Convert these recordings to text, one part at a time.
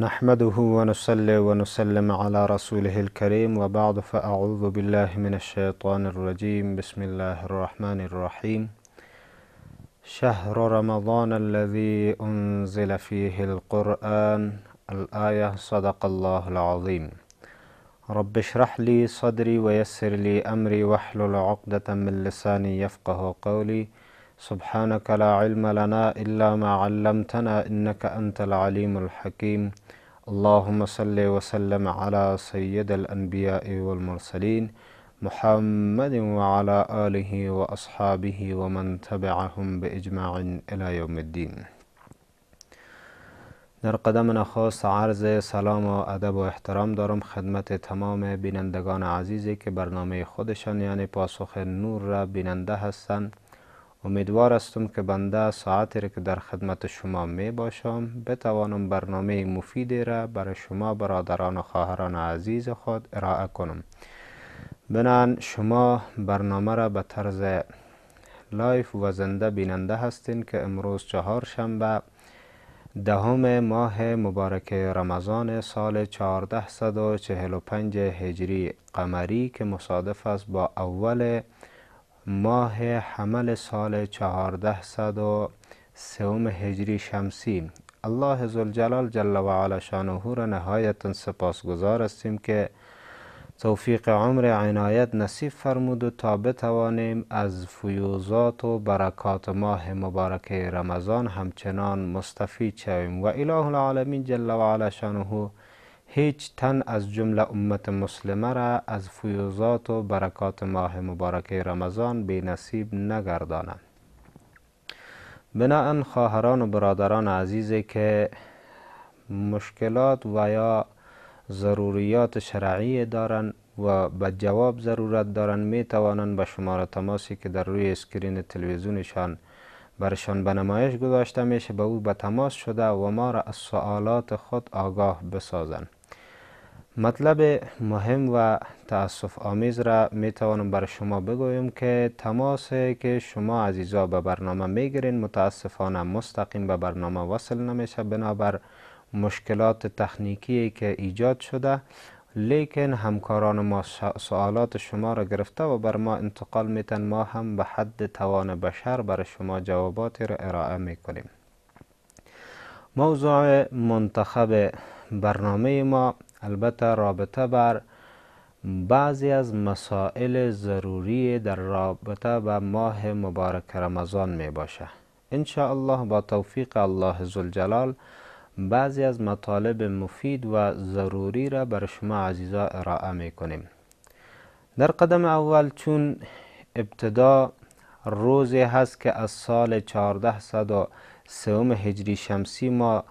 نحمده ونصلي ونسلم على رسوله الكريم وبعد فأعوذ بالله من الشيطان الرجيم. بسم الله الرحمن الرحيم. شهر رمضان الذي أنزل فيه القرآن. الآية صدق الله العظيم. رب اشرح لي صدري ويسر لي أمري واحلل عقدة من لساني يفقه قولي. سبحانك لا علم لنا إلا ما علمتنا إنك أنت العليم الحكيم. اللهم صل وسلم على سيد الأنبياء والمرسلين محمد وعلى آله وأصحابه ومن تبعهم بإجماع إلى يوم الدين. در قدم نخست عرض سلام و ادب و احترام دارم خدمت تمام بینندگان عزیزی که برنامه خودشان یعنی پاسخ نور را بیننده هستند. امیدوار هستم که بنده ساعتی که در خدمت شما می باشم بتوانم برنامه مفیدی را برای شما برادران و خواهران عزیز خود ارائه کنم. بنابراین شما برنامه را به طرز لایف و زنده بیننده هستین که امروز چهارشنبه دهم ماه مبارک رمضان سال 1445 هجری قمری که مصادف است با اول ماه حمل سال 1403 هجری شمسی. الله ذوالجلال جل و علا شانه را نهایتا سپاسگزار هستیم که توفیق عمر عنایت نصیب فرمود و تا بتوانیم از فیوضات و برکات ماه مبارک رمضان همچنان مستفید شویم و اله العالمین جل و علا شانه هیچ تن از جمله امت مسلمه را از فیوضات و برکات ماه مبارک رمضان بی نصیب نگرداند. بناهن خواهران و برادران عزیزی که مشکلات و یا ضروریات شرعی دارند و به جواب ضرورت دارند می توانند به شماره تماسی که در روی اسکرین تلویزیونشان برشان به نمایش گذاشته میشه به او به تماس شده و ما را از سوالات خود آگاه بسازند. مطلب مهم و تأسف آمیز را می توانم برای شما بگویم که تماسی که شما عزیزا به برنامه میگیرین متاسفانه مستقیم به برنامه وصل نمیشه بنابر مشکلات تکنیکی که ایجاد شده، لیکن همکاران ما سوالات شما را گرفته و بر ما انتقال میتن. ما هم به حد توان بشر برای شما جواباتی را ارائه میکنیم. موضوع منتخب برنامه ما البته رابطه بر بعضی از مسائل ضروری در رابطه به ماه مبارک رمضان می باشه. انشاءالله با توفیق الله ذوالجلال بعضی از مطالب مفید و ضروری را برای شما عزیزا ارائه می کنیم. در قدم اول چون ابتدا روزی هست که از سال 1403 هجری شمسی ما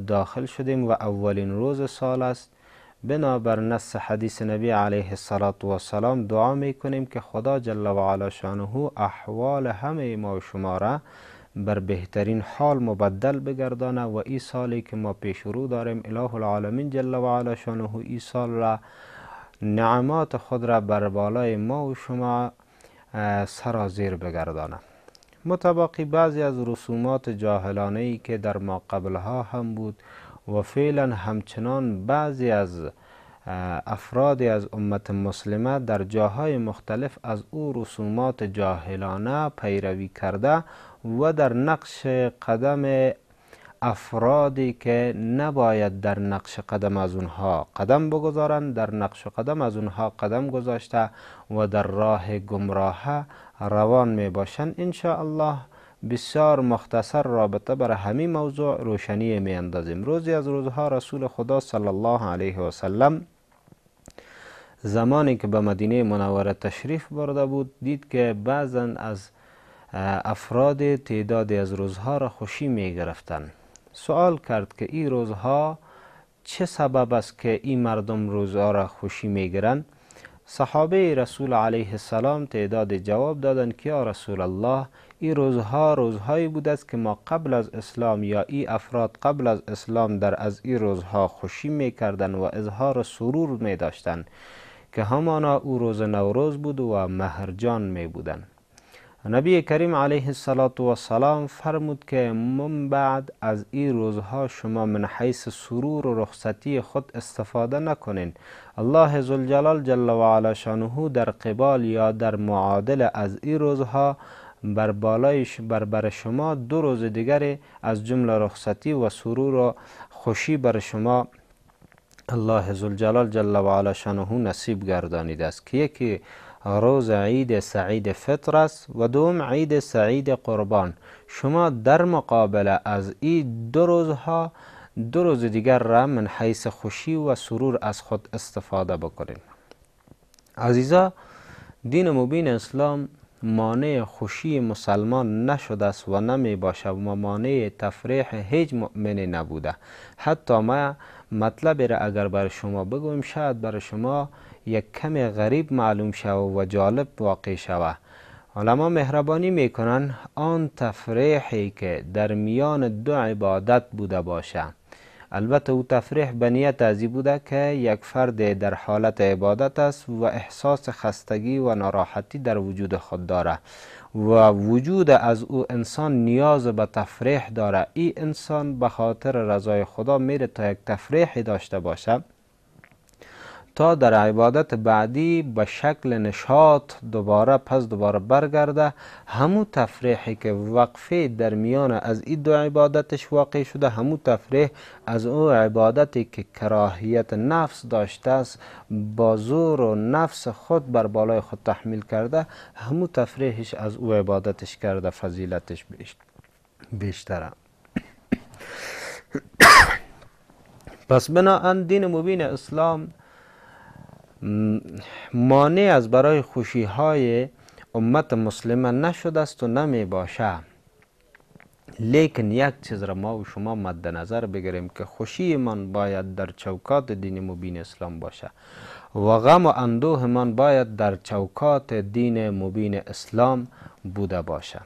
داخل شدیم و اولین روز سال است، بنابر نص حدیث نبی علیه السلام دعا می کنیم که خدا جل و علا شانه احوال همه ما و شما را بر بهترین حال مبدل بگردانه و این سالی که ما پیش رو داریم اله العالمین جل و علا شانه این سال را نعمات خود را بر بالای ما و شما سرازیر بگردانه. متباقی بعضی از رسومات جاهلانه ای که در ما قبلها هم بود و فعلا همچنان بعضی از افرادی از امت مسلمه در جاهای مختلف از او رسومات جاهلانه پیروی کرده و در نقش قدم افرادی که نباید در نقش قدم از اونها قدم بگذارند در نقش قدم از اونها قدم گذاشته و در راه گمراه روان می باشند. انشاءالله بسیار مختصر رابطه بر همین موضوع روشنی می اندازیم. روزی از روزها رسول خدا صلی الله علیه و سلم زمانی که به مدینه منوره تشریف برده بود دید که بعضا از افراد تعدادی از روزها را خوشی می گرفتند. سوال کرد که این روزها چه سبب است که این مردم روزها را خوشی می گیرند؟ صحابه رسول علیه السلام تعداد جواب دادند که یا رسول الله این روزها روزهایی بود است که ما قبل از اسلام یا این افراد قبل از اسلام در از این روزها خوشی می کردند و اظهار سرور می داشتند که همانا او روز نوروز بود و مهرجان می بودند. نبی کریم علیه السلام فرمود که من بعد از این روزها شما من حیث سرور و رخصتی خود استفاده نکنین. الله ذوالجلال جل و علا شانه در قبال یا در معادل از این روزها بر شما 2 روز دیگر از جمله رخصتی و سرور و خوشی بر شما الله ذوالجلال جل و علا شانه نصیب گردانیده است که یکی روز عید سعید فطر است و دوم عید سعید قربان. شما در مقابل از این 2 روزها 2 روز دیگر را من حیث خوشی و سرور از خود استفاده بکنید. عزیزا، دین مبین اسلام مانع خوشی مسلمان نشده است و نمی باشه و مانع تفریح هیچ مؤمن نبوده. حتی ما مطلب را اگر بر شما بگویم شاید بر شما یک کمی غریب معلوم شود و جالب واقع شود. علما مهربانی میکنن آن تفریحی که در میان 2 عبادت بوده باشه، البته او تفریح به نیت ازی بوده که یک فرد در حالت عبادت است و احساس خستگی و ناراحتی در وجود خود داره و وجود از او انسان نیاز به تفریح داره. این انسان به خاطر رضای خدا میره تا یک تفریحی داشته باشه تا در عبادت بعدی به شکل نشاط دوباره برگرده. همون تفریحی که وقفه در میان از این 2 عبادتش واقع شده، همون تفریح از او عبادتی که کراهیت نفس داشته است با زور و نفس خود بر بالای خود تحمیل کرده، همون تفریحش از او عبادتش کرده فضیلتش بیشتره. پس بناهن دین مبین اسلام مانع از برای خوشی های امت مسلمه نشده است و نمی باشه. لیکن یک چیز را ما و شما مد نظر بگیریم که خوشی من باید در چوکات دین مبین اسلام باشه و غم و اندوه من باید در چوکات دین مبین اسلام بوده باشه.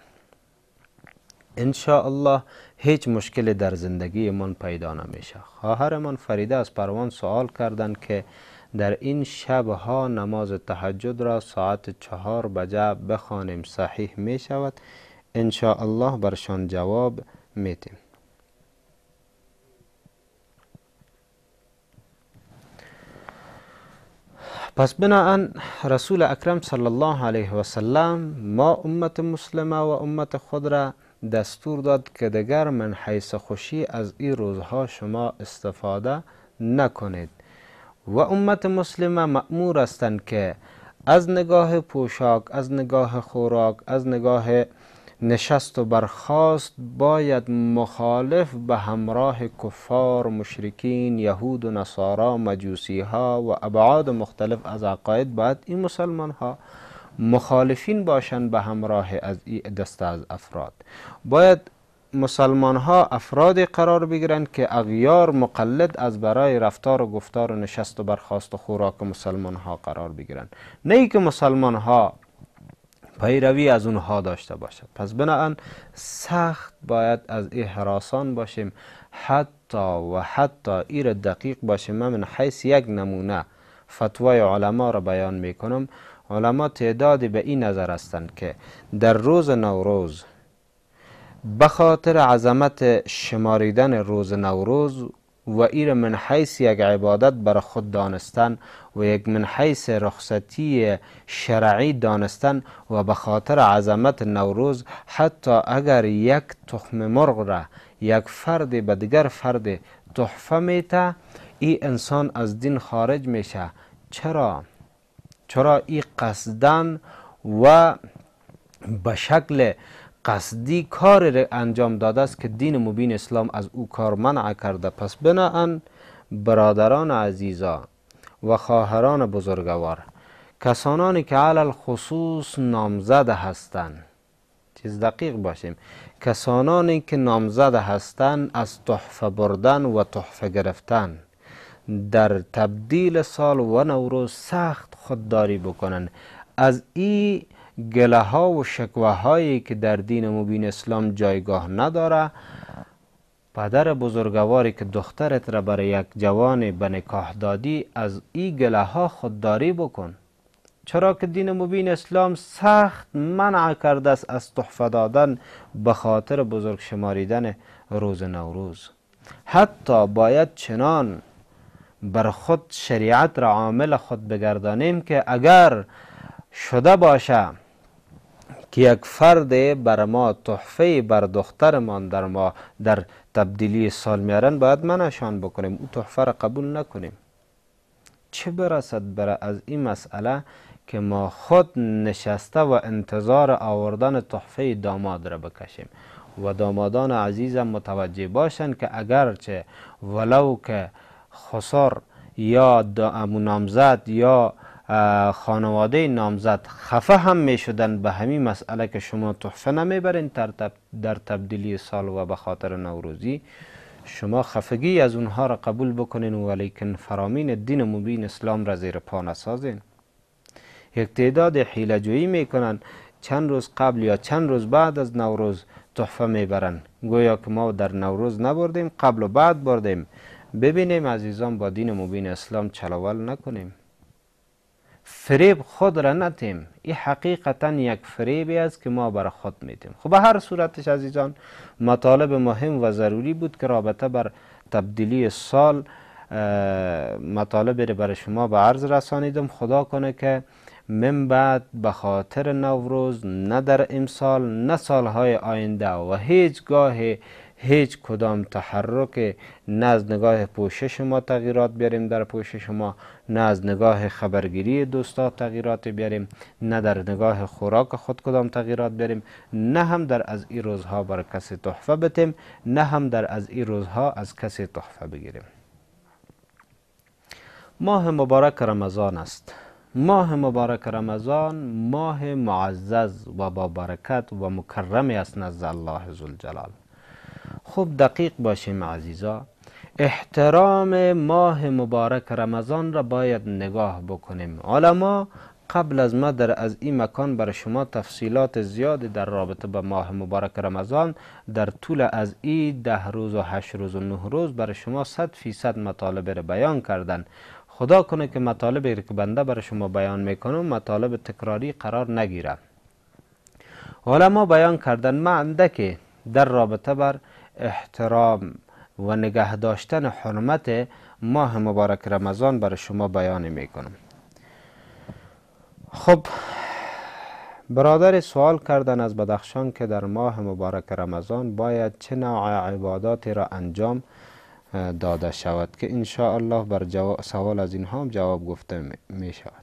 ان شاء الله هیچ مشکلی در زندگی من پیدا نمیشه. خواهر من فریده از پروان سوال کردن که در این شبها نماز تهجد را ساعت 4 بجه بخوانیم صحیح می شود؟ ان شاء الله برشان جواب میتیم. پس بناهن رسول اکرم صلی الله علیه و سلم ما امت مسلمه و امت خود را دستور داد که دیگر من حیث خوشی از این روزها شما استفاده نکنید و امت مسلمه مأمور هستند که از نگاه پوشاک، از نگاه خوراک، از نگاه نشست و برخاست باید مخالف به همراه کفار، مشرکین، یهود و نصارا، مجوسی ها و ابعاد مختلف از عقاید باید این مسلمان ها مخالفین باشند به همراه از این دسته از افراد. باید مسلمان ها افرادی قرار بگیرند که اغیار مقلد از برای رفتار و گفتار و نشست و برخاست و خوراک مسلمان ها قرار بگیرند، نه ای که مسلمان ها پیروی از اونها داشته باشد. پس بناهن سخت باید از این هراسان باشیم، حتی ایر دقیق باشیم. من حیث یک نمونه فتوای علما را بیان میکنم. علما تعدادی به این نظر هستند که در روز نوروز به خاطر عظمت شماریدن روز نوروز و ایر من حیث یک عبادت برای خود دانستن و یک من حیث رخصتی شرعی دانستن و به خاطر عظمت نوروز حتی اگر یک تخم مرغ را یک فرد به دیگر فرد تحفه میته، این انسان از دین خارج میشه. چرا این قصدن و به شکل قصدی کار را انجام داده است که دین مبین اسلام از او کار منع کرده. پس بناهن برادران عزیزا و خواهران بزرگوار، کسانانی که علل خصوص نامزد هستند، چیز دقیق باشیم، کسانانی که نامزد هستند از تحفه بردن و تحفه گرفتن در تبدیل سال و نوروز سخت خودداری بکنن. از این گله ها و شکوه هایی که در دین مبین اسلام جایگاه نداره، پدر بزرگواری که دخترت را برای یک جوان به نکاح دادی از این گله ها خودداری بکن. چرا که دین مبین اسلام سخت منع کرده است از تحفه دادن به خاطر بزرگ شماریدن روز نوروز. حتی باید چنان بر خود شریعت را عامل خود بگردانیم که اگر شده باشه که یک فرد بر ما تحفه بر دخترمان در تبدیلی سال میارن، باید منعشان بکنیم، او تحفه را قبول نکنیم. چه برسد برای از این مسئله که ما خود نشسته و انتظار آوردن تحفه داماد را بکشیم. و دامادان عزیزم متوجه باشند که اگرچه ولو که خسر یا نامزد یا خانواده نامزد خفه هم می شدن به همین مسئله که شما تحفه نمیبرین در تبدیلی سال و به خاطر نوروزی، شما خفگی از اونها را قبول بکنین ولیکن فرامین دین مبین اسلام را زیر پا نسازین. یک تعداد حیله جویی میکنن، چند روز قبل یا چند روز بعد از نوروز تحفه میبرن، گویا که ما در نوروز نبردیم، قبل و بعد بردیم. ببینیم عزیزان، با دین مبین اسلام چلول نکنیم، فریب خود را نتیم. این حقیقتا یک فریبی است که ما برای خود میتیم. خب به هر صورتش عزیزان، مطالب مهم و ضروری بود که رابطه بر تبدیلی سال مطالب را برای شما به عرض رسانیدم. خدا کنه که من بعد به خاطر نوروز نه در امسال نه سالهای آینده و هیچ کدام تحرک، نه از نگاه پوشش ما تغییرات بیاریم در پوشش ما، نه از نگاه خبرگیری دوستا تغییرات بیاریم، نه در نگاه خوراک خود کدام تغییرات بیاریم، نه هم در از این روزها بر کسی تحفه بدیم، نه هم در از این روزها از کسی تحفه بگیریم. ماه مبارک رمضان است. ماه مبارک رمضان ماه معزز و با برکت و مکرمی است نزد الله ذوالجلال. خوب دقیق باشیم عزیزا، احترام ماه مبارک رمضان را باید نگاه بکنیم. علما قبل از ما در از این مکان برای شما تفصیلات زیادی در رابطه با ماه مبارک رمضان در طول از این 10 روز و 8 روز و 9 روز برای شما 100% مطالب را بیان کردن. خدا کنه که مطالبی که بنده برای شما بیان میکنم مطالب تکراری قرار نگیره. علما بیان کردن، من که در رابطه بر احترام و نگه داشتن حرمت ماه مبارک رمضان برای شما بیان میکنم. خب برادر سوال کردن از بدخشان که در ماه مبارک رمضان باید چه نوع عباداتی را انجام داده شود که ان شاء الله بر سوال از اینها هم جواب گفته می شود.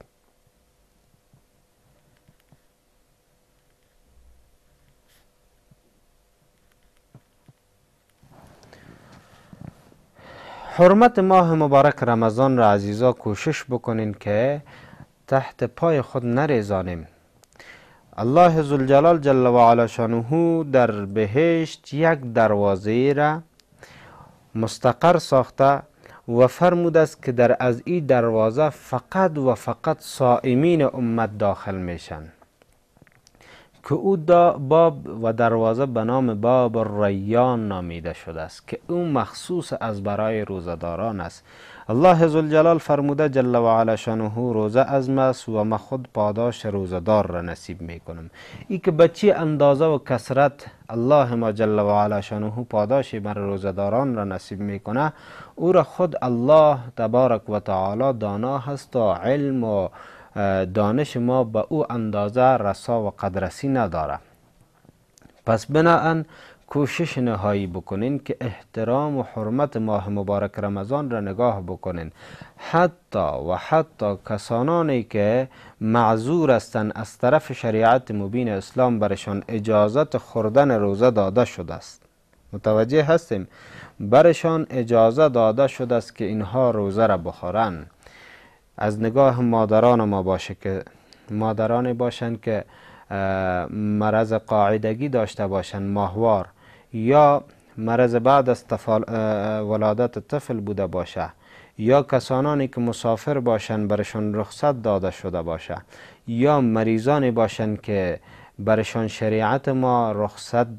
حرمت ماه مبارک رمضان را عزیزا کوشش بکنین که تحت پای خود نریزانیم. الله ذوالجلال جل و علا شانه در بهشت یک دروازه را مستقر ساخته و فرموده است که در از این دروازه فقط و فقط صائمین امت داخل میشن، که او باب و دروازه به نام باب ریان نامیده شده است که او مخصوص از برای روزداران است. الله ذوالجلال فرموده جل و علا شانه روزه عزم است و من خود پاداش روزدار را نصیب میکنم. ای که به چی اندازه و کثرت الله ما جل و علا شانه پاداش بر روزداران را نصیب میکنه، او را خود الله تبارک و تعالی دانا هست و علم و دانش ما به او اندازه رسا و قدرسی نداره. پس بناهن کوشش نهایی بکنین که احترام و حرمت ماه مبارک رمضان را نگاه بکنین. حتی کسانانی که معذور هستند از طرف شریعت مبین اسلام برشان اجازت خوردن روزه داده شده است. متوجه هستیم؟ برشان اجازه داده شده است که اینها روزه را بخورن. از نگاه مادران ما باشه که مادرانی باشند که مرض قاعدگی داشته باشند ماهوار، یا مرض بعد از ولادت طفل بوده باشه، یا کسانانی که مسافر باشند برشان رخصت داده شده باشه، یا مریضانی باشند که برشان شریعت ما رخصت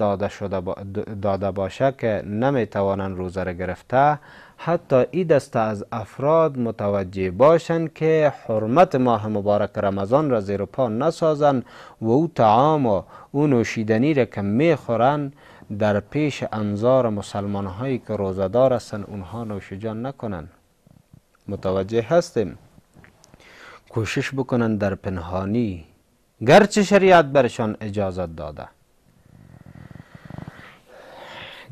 داده باشه که نمیتوانند روزه را گرفته، حتی این دسته از افراد متوجه باشند که حرمت ماه مبارک رمضان را زیر پا نسازند و او طعام و او نوشیدنی را که میخورند در پیش انظار مسلمان هایی که روزه دار هستند اونها نوش جان نکنند. متوجه هستیم؟ کوشش بکنند در پنهانی، گرچه شریعت برشان اجازت داده،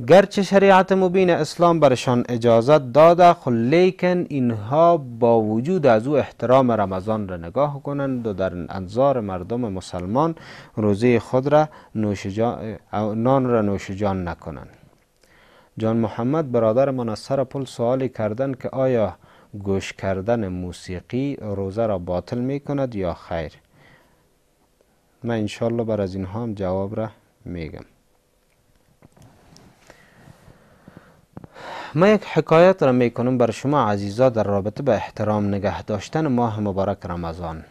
گرچه شریعت مبین اسلام برشان اجازت داده، خب لیکن اینها با وجود از او احترام رمضان را نگاه کنند و در انظار مردم مسلمان روزه خود را نان را نوش جان نکنند. جان محمد برادر من از سر پل سوالی کردند که آیا گوش کردن موسیقی روزه را باطل می کند یا خیر؟ من انشالله بر از اینها هم جواب را میگم. ما یک حکایت را میکنم بر شما عزیزا در رابطه به احترام نگه داشتن ماه مبارک رمضان.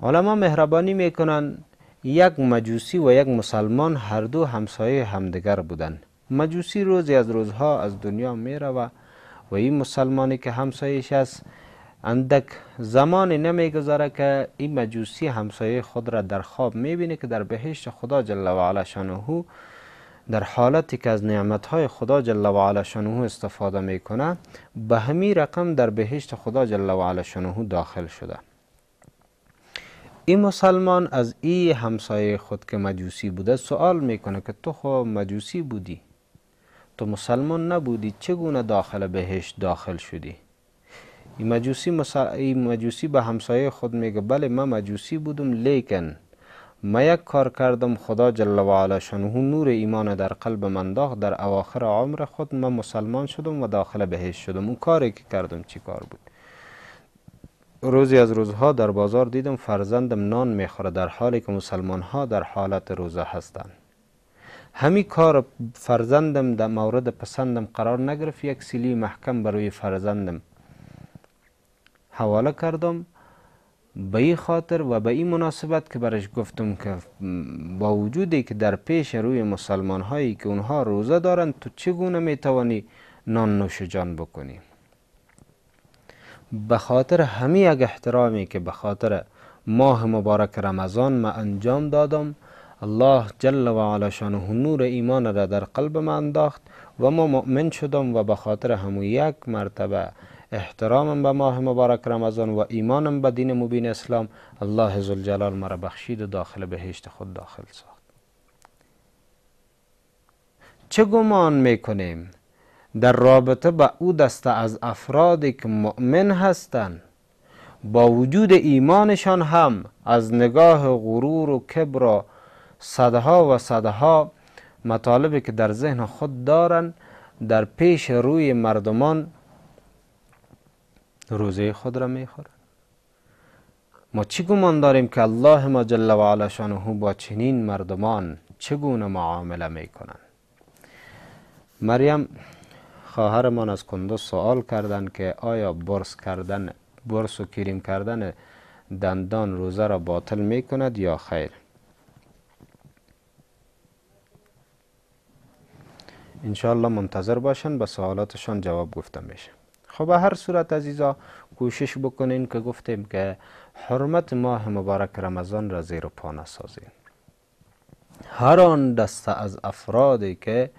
علما مهربانی میکنن، یک مجوسی و یک مسلمان هر دو همسایه همدیگر بودن. مجوسی روزی از روزها از دنیا میروه و این مسلمانی که همسایش است اندک زمانی نمیگذاره که این مجوسی همسایه خود را در خواب میبینه که در بهشت خدا جل و علا شانه در حالتی که از نعمتهای خدا جل و علا شانه استفاده میکنه به همین رقم در بهشت خدا جل و علا شانه داخل شده. این مسلمان از این همسایه خود که مجوسی بوده سوال میکنه که تو خو مجوسی بودی، تو مسلمان نبودی، چگونه داخل بهشت داخل شدی؟ این مجوسی به همسایه خود میگه بله من مجوسی بودم، لیکن من یک کار کردم، خدا جل و علا شانه نور ایمان در قلب من انداخت، در اواخر عمر خود من مسلمان شدم و داخل بهشت شدم. اون کاری که کردم چی کار بود؟ روزی از روزها در بازار دیدم فرزندم نان میخوره در حالی که مسلمان ها در حالت روزه هستند. همین کار فرزندم در مورد پسندم قرار نگرفت، یک سیلی محکم بروی فرزندم حواله کردم به این خاطر و به این مناسبت که برش گفتم که با وجودی که در پیش روی مسلمان هایی که اونها روزه دارند تو چگونه میتوانی نان نوش جان بکنی؟ به خاطر همین یک احترامی که به خاطر ماه مبارک رمضان ما انجام دادم، الله جل و علا شانه نور ایمان را در قلب من انداخت و ما مؤمن شدم و به خاطر همون یک مرتبه احترامم به ماه مبارک رمضان و ایمانم به دین مبین اسلام، الله ذوالجلال مرا بخشید و داخل بهشت خود داخل ساخت. چه گمان میکنیم در رابطه با او دسته از افرادی که مؤمن هستند با وجود ایمانشان هم از نگاه غرور و کبر و صدها و صدها مطالبی که در ذهن خود دارند در پیش روی مردمان روزه خود را میخورند؟ ما چی گمان داریم که الله ما جل و علا شانه با چنین مردمان چگونه معامله میکنند؟ مریم خواهرمان از کندوز سوال کردند که آیا برس و کریم کردن دندان روزه را باطل میکند یا خیر؟ انشاءالله منتظر باشن، به سوالاتشان جواب گفته میشه. خب به هر صورت عزیزا کوشش بکنین که گفتیم که حرمت ماه مبارک رمضان را زیر پا نسازین. هر آن دسته از افرادی که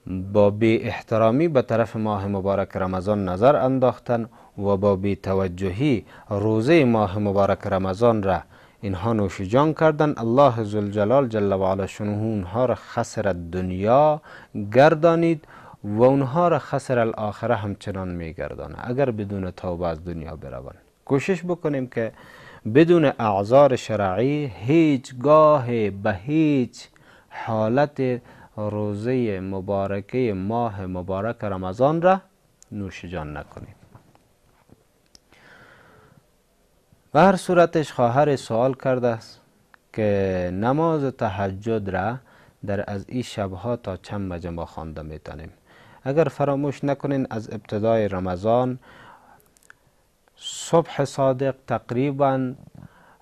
با بی احترامی به طرف ماه مبارک رمضان نظر انداختن و با بی توجهی روزه ماه مبارک رمضان را اینها نوش جان کردن، الله ذوالجلال جل و علا شانه اونها را خسر دنیا گردانید و اونها را خسر الاخره همچنان میگردانه اگر بدون توبه از دنیا بروند. کوشش بکنیم که بدون اعذار شرعی هیچگاه به هیچ حالت روزه مبارکه ماه مبارک رمضان را نوش جان نکنیم. و هر صورتش خواهر سوال کرده است که نماز تهجد را در از این شبها تا چند بجه ما خوانده میتونیم؟ اگر فراموش نکنین از ابتدای رمضان صبح صادق تقریبا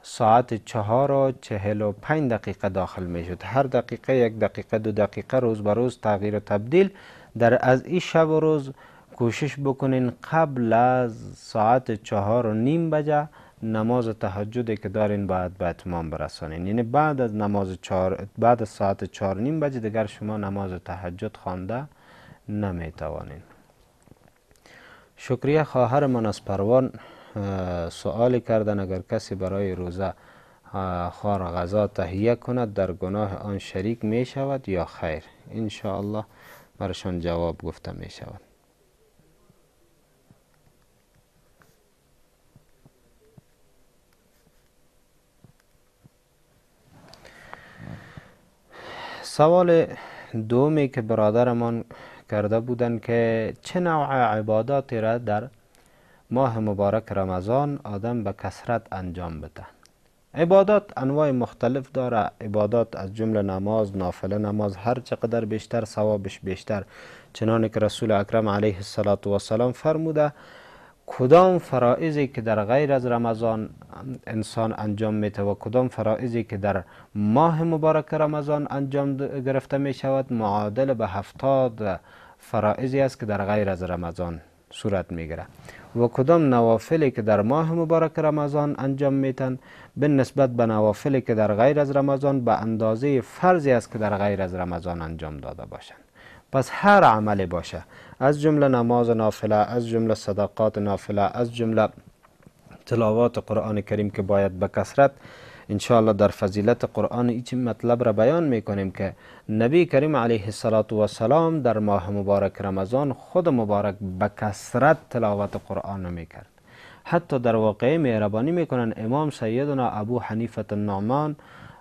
ساعت 4:45 داخل می شد. هر دقیقه 1 دقیقه 2 دقیقه روز به روز تغییر و تبدیل در از این شب و روز کوشش بکنین قبل از ساعت 4:30 بجه نماز تهجدی که دارین باید به اتمام برسانین. یعنی بعد از بعد از ساعت 4:30 بجه دیگر شما نماز تهجد خوانده نمی توانین. شکریه. خواهرمان از پروان سوالی کردن اگر کسی برای روزه خوار غذا تهیه کند در گناه آن شریک می شود یا خیر؟ ان شاء الله برشان جواب گفته می شود. سوال دومی که برادرمان کرده بودند که چه نوع عباداتی را در ماه مبارک رمضان آدم به کثرت انجام بده؟ عبادات انواع مختلف داره. عبادات از جمله نماز، نافله نماز، هر چقدر بیشتر ثوابش بیشتر. چنانه که رسول اکرم علیه السلام فرموده کدام فرائضی که در غیر از رمضان انسان انجام میده و کدام فرائضی که در ماه مبارک رمضان انجام گرفته می شود معادل به 70 فرائضی است که در غیر از رمضان صورت میگیره و کدام نوافلی که در ماه مبارک رمضان انجام میتن به نسبت به نوافلی که در غیر از رمضان به اندازه فرضی است که در غیر از رمضان انجام داده باشند. پس هر عملی باشه، از جمله نماز نافله، از جمله صدقات نافله، از جمله تلاوات قرآن کریم که باید به کثرت انشاءالله در فضیلت قرآن ایچ مطلب را بیان میکنیم که نبی کریم علیه السلام در ماه مبارک رمضان خود مبارک به کثرت تلاوت قرآن میکرد. حتی در واقعه مهربانی میکنن امام سیدنا ابو حنیفه النعمان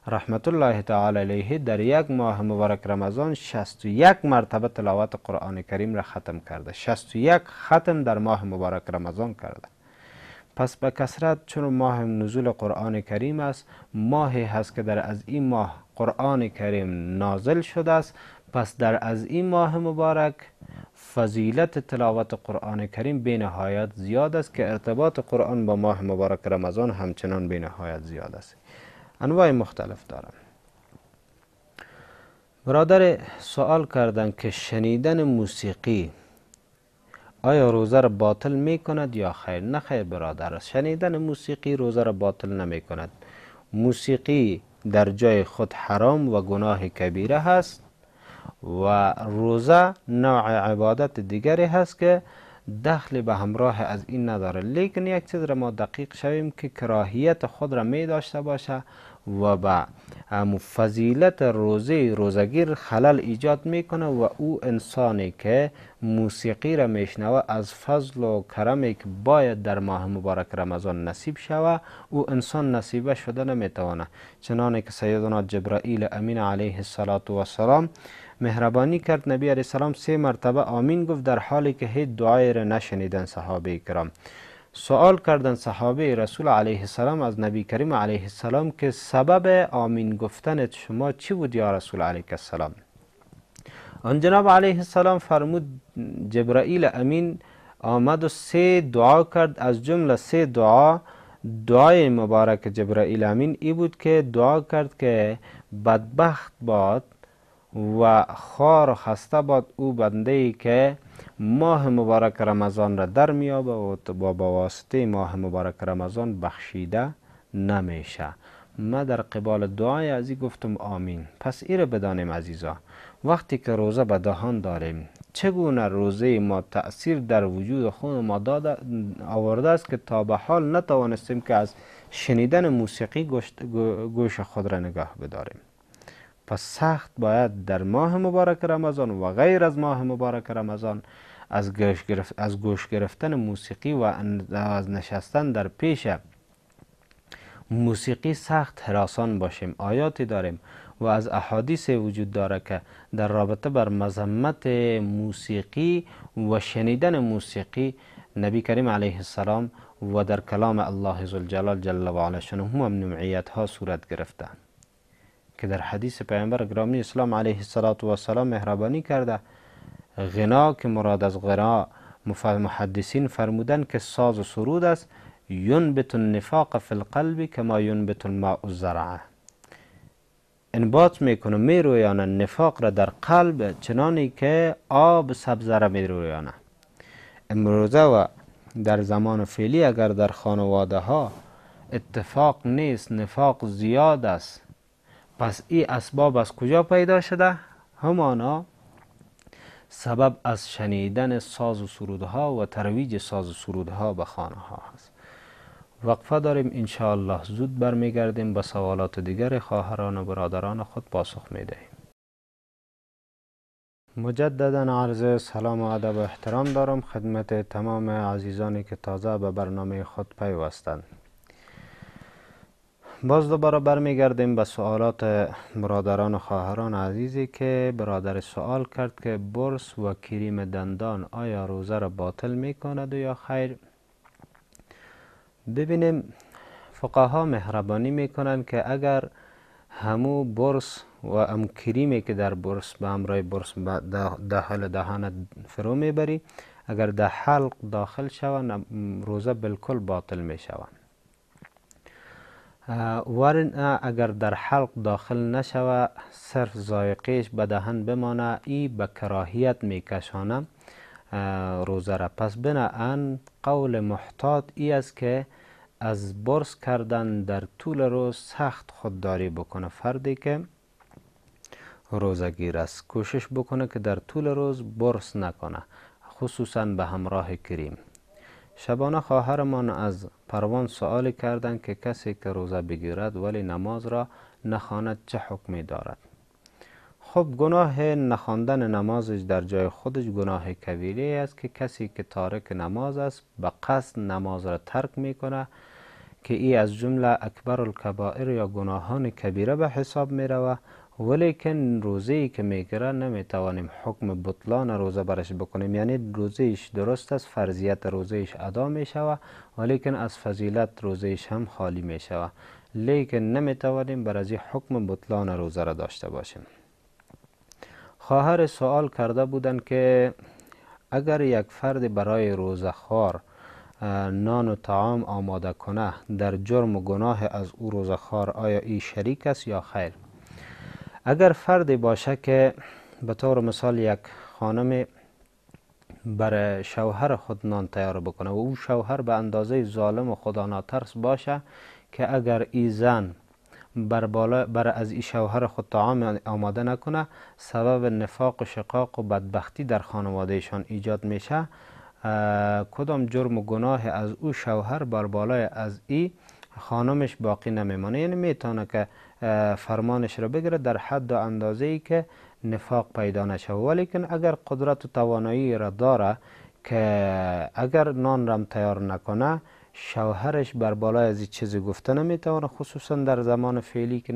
رحمت الله تعالی علیه در یک ماه مبارک رمضان 61 مرتبه تلاوت قرآن کریم را ختم کرده. 61 ختم در ماه مبارک رمضان کرده. پس به کثرت چون ماه نزول قرآن کریم است، ماهی هست که در از این ماه قرآن کریم نازل شده است، پس در از این ماه مبارک فضیلت تلاوت قرآن کریم به نهایت زیاد است که ارتباط قرآن با ماه مبارک رمضان همچنان به نهایت زیاد است. انواع مختلف دارم. برادر سوال کردن که شنیدن موسیقی آیا روزه را باطل می کند یا خیر؟ نه خیر برادر، شنیدن موسیقی روزه را باطل نمی کند. موسیقی در جای خود حرام و گناه کبیره هست و روزه نوع عبادت دیگری هست که دخل به همراه از این نداره. لیکن یک چیز را ما دقیق شویم که کراهیت خود را می داشته باشه و به فضیلت روزگیر خلل ایجاد میکنه و او انسانی که موسیقی را میشنوه از فضل و کرمی که باید در ماه مبارک رمضان نصیب شوه او انسان نصیبه شده نمیتوانه. چنانه که سیدنا جبرائیل امین علیه السلام مهربانی کرد نبی علیه السلام 3 مرتبه آمین گفت در حالی که هیچ دعایی را نشنیدن. صحابه کرام سوال کردن صحابه رسول علیه السلام از نبی کریم علیه السلام که سبب آمین گفتن شما چی بود یا رسول علیه السلام؟ آن جناب علیه السلام فرمود جبرائیل امین آمد و 3 دعا کرد. از جمله 3 دعای مبارک جبرائیل امین ای بود که دعا کرد که بدبخت باد و خوار و خسته باد او بنده ای که ماه مبارک رمضان را در میابه و با واسطه ماه مبارک رمضان بخشیده نمیشه. ما در قبال دعای ازی گفتم آمین. پس ای را بدانیم عزیزا، وقتی که روزه به دهان داریم چگونه روزه ما تأثیر در وجود خون ما آورده است که تا به حال نتوانستیم که از شنیدن موسیقی گوش خود را نگاه بداریم. پس سخت باید در ماه مبارک رمضان و غیر از ماه مبارک رمضان از گوش گرفتن موسیقی و از نشستن در پیش موسیقی سخت هراسان باشیم. آیاتی داریم و از احادیث وجود داره که در رابطه بر مذمت موسیقی و شنیدن موسیقی نبی کریم علیه السلام و در کلام الله ذوالجلال جل و علا شانه ممنوعیت ها صورت گرفته که در حدیث پیامبر گرامی اسلام علیه السلام مهربانی کرده. غنا که مراد از غنا محدثین فرمودن که ساز و سرود است. ینبت النفاق فی القلب کما ینبت الماء الزرع. انبات میکنه، میرویانه نفاق را در قلب چنانی که آب سبزه را میرویانه. امروزه و در زمان فعلی اگر در خانواده ها اتفاق نیست، نفاق زیاد است، پس این اسباب از کجا پیدا شده؟ همانا سبب از شنیدن ساز و سرودها و ترویج ساز و سرودها به خانه ها هست. وقفه داریم، انشاءالله زود برمیگردیم به سوالات دیگر خواهران و برادران خود پاسخ میدهیم. مجددا عرض سلام و ادب و احترام دارم خدمت تمام عزیزانی که تازه به برنامه خود پیوستند. باز دوباره برمیگردیم به سوالات برادران و خواهران عزیزی که برادر سوال کرد که برس و کریم دندان آیا روزه را باطل میکند یا خیر؟ ببینیم، فقها مهربانی میکنند که اگر همو برس و ام کریمی که در برس به همراه برس داخل دهان فرو میبری، اگر در حلق داخل شود روزه بالکل باطل میشود. ورنه اگر در حلق داخل نشود صرف ذائقهش به دهن بمانه، ای به کراهیت میکشانه روزه را. پس بنابراین قول محتاط ای است که از برس کردن در طول روز سخت خودداری بکنه. فردی که روزه گیر است کوشش بکنه که در طول روز برس نکنه، خصوصا به همراه کریم. شبانه خواهرمان از پروان سؤال کردند که کسی که روزه بگیرد ولی نماز را نخواند چه حکمی دارد؟ خب گناه نخواندن نمازش در جای خودش گناه کبیره است که کسی که تارک نماز است به قصد نماز را ترک میکنه که ای از جمله اکبر الکبائر یا گناهان کبیره به حساب می روه. ولیکن روزه ای که میگیره نمیتوانیم حکم بطلان روزه برش بکنیم، یعنی روزه ایش درست است، فرضیت روزه ایش ادا می شود، ولیکن از فضیلت روزه ایش هم خالی می شود، لیکن نمیتوانیم بر از حکم بطلان روزه را داشته باشیم. خواهر سوال کرده بودند که اگر یک فرد برای روزه خوار نان و طعام آماده کنه در جرم و گناه از او روزه خوار، آیا ای شریک است یا خیر؟ اگر فردی باشه که به طور مثال یک خانم برای شوهر خود نان تیار بکنه و او شوهر به اندازه ظالم و خدا ناترس باشه که اگر ای زن بر از ای شوهر خود طعام آماده نکنه، سبب نفاق و شقاق و بدبختی در خانوادهشان ایجاد میشه، کدام جرم و گناه از او شوهر بر بالای از ای خانمش باقی نمیمانه. یعنی میتونه که فرمانش رو بگیره در حد و اندازه ای که نفاق پیدا نشه. ولیکن اگر قدرت و توانایی را داره که اگر نان رم تیار نکنه شوهرش بر بالای از این چیزی گفته نمیتونه، خصوصا در زمان فعلی که